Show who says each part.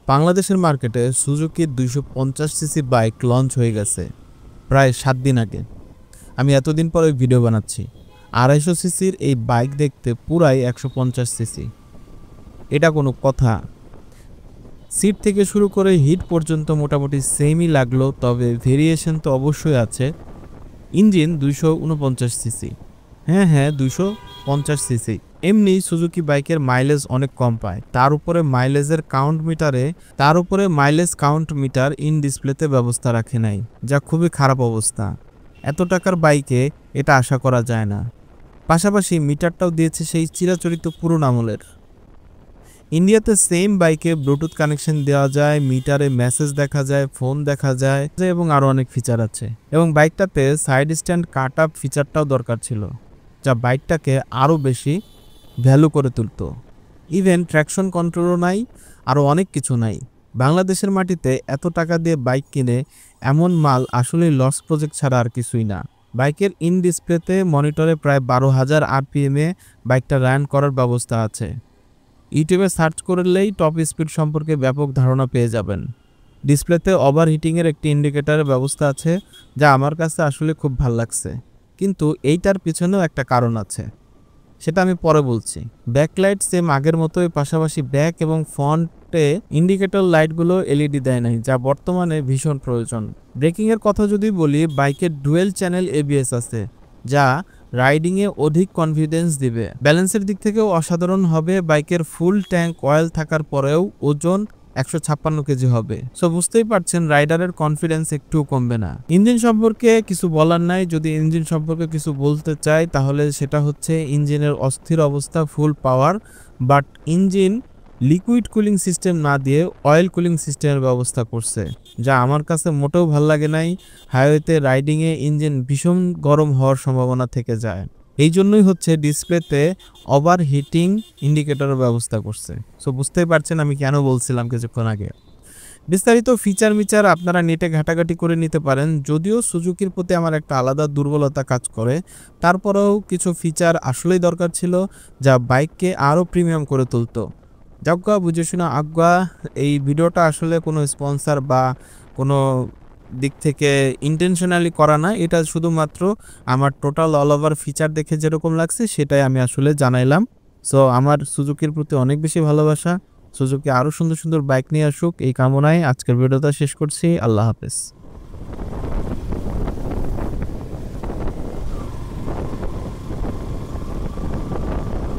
Speaker 1: বাংলাদেশের মার্কেটে সুজুকির 250 CC bike launch হয়ে গেছে প্রায় 7 দিন আগে। আমি এতদিন পরে ভিডিও বানাচ্ছি। 250 সিসির এই বাইক দেখতে পুরাই 150 সিসি। এটা কোনো কথা? সিট থেকে শুরু করে হিট পর্যন্ত মোটামুটি সেমই লাগলো, তবে ভেরিয়েশন তো অবশ্যই আছে। ইঞ্জিন 249 সিসি, হ্যাঁ 250 সিসি। এমনি সুজুকি বাইকের মাইলেজ অনেক কম পায়, তার উপরে মাইলেজ কাউন্ট মিটার ইন ডিসপ্লেতে ব্যবস্থা রাখে নাই, যা খুবই খারাপ অবস্থা। এত টাকার বাইকে এটা আশা করা যায় না। পাশাপাশি মিটারটাও দিয়েছে সেই চিরাচরিত পুরনো আমলের। ইন্ডিয়াতে সেম বাইকে ব্লুটুথ কানেকশন দেওয়া যায়, মিটারে মেসেজ দেখা যায়, ফোন দেখা যায় এবং আরও অনেক ফিচার আছে। এবং বাইকটাতে সাইড স্ট্যান্ড কাট আপ ফিচারটাও দরকার ছিল, যা বাইকটাকে আরও বেশি ভ্যালু করে তুলত। ইভেন ট্র্যাকশন কন্ট্রোলও নাই, আরও অনেক কিছু নাই। বাংলাদেশের মাটিতে এত টাকা দিয়ে বাইক কিনে এমন মাল আসলেই লস প্রজেক্ট ছাড়া আর কিছুই না। বাইকের ইন ডিসপ্লেতে মনিটরে প্রায় 12,000 আরপিএমে বাইকটা রান করার ব্যবস্থা আছে। ইউটিউবে সার্চ করলেই টপ স্পিড সম্পর্কে ব্যাপক ধারণা পেয়ে যাবেন। ডিসপ্লেতে ওভার হিটিংয়ের একটি ইন্ডিকেটরের ব্যবস্থা আছে, যা আমার কাছে আসলে খুব ভালো লাগছে। কিন্তু এইটার পিছনেও একটা কারণ আছে, সেটা আমি পরে বলছি। ব্যাকলাইট সেম আগের মতোই, পাশাপাশি ব্যাক এবং ফ্রন্টে ইন্ডিকেটর লাইটগুলো এলইডি দেয় নাই, যা বর্তমানে ভীষণ প্রয়োজন। ব্রেকিংয়ের কথা যদি বলি, বাইকের ডুয়েল চ্যানেল এবিএস আছে, যা রাইডিংয়ে অধিক কনফিডেন্স দিবে। ব্যালেন্সের দিক থেকেও অসাধারণ হবে। বাইকের ফুল ট্যাঙ্ক অয়েল থাকার পরেও ওজন 156 কেজি হবে। সো বুঝতেই পারছেন রাইডারের কনফিডেন্স একটুও কমবে না। ইঞ্জিন সম্পর্কে কিছু বলার নাই। যদি ইঞ্জিন সম্পর্কে কিছু বলতে চাই তাহলে সেটা হচ্ছে ইঞ্জিনের অস্থির অবস্থা, full power, but engine liquid cooling system না দিয়ে অয়েল কুলিং সিস্টেমের ব্যবস্থা করছে, যা আমার কাছে মোটেও ভালো লাগে নাই। হাইওয়েতে রাইডিংয়ে ইঞ্জিন ভীষণ গরম হওয়ার সম্ভাবনা থেকে যায়। এই জন্যই হচ্ছে ডিসপ্লেতে ওভার হিটিং ইন্ডিকেটরের ব্যবস্থা করছে। সো বুঝতেই পারছেন আমি কেন বলছিলাম কিছুক্ষণ আগে। বিস্তারিত ফিচার আপনারা নেটে ঘাটাঘাটি করে নিতে পারেন। যদিও সুজুকির প্রতি আমার একটা আলাদা দুর্বলতা কাজ করে, তারপরেও কিছু ফিচার আসলেই দরকার ছিল, যা বাইককে আরও প্রিমিয়াম করে তুলত। যাজ্ঞা বুঝে শোনা আজ্ঞা। এই ভিডিওটা আসলে কোনো স্পন্সর বা কোনো দিক থেকে ইন্টেনশনালি করা না, এটা শুধুমাত্র আমার টোটাল অল ওভার ফিচার দেখে যেরকম লাগছে সেটাই আমি আসলে জানাইলাম। সো আমার সুজুকির প্রতি অনেক বেশি ভালোবাসা। সুজুকি আরও সুন্দর সুন্দর বাইক নিয়ে আসুক এই কামনায় আজকের ভিডিওটা শেষ করছি। আল্লাহ হাফেজ।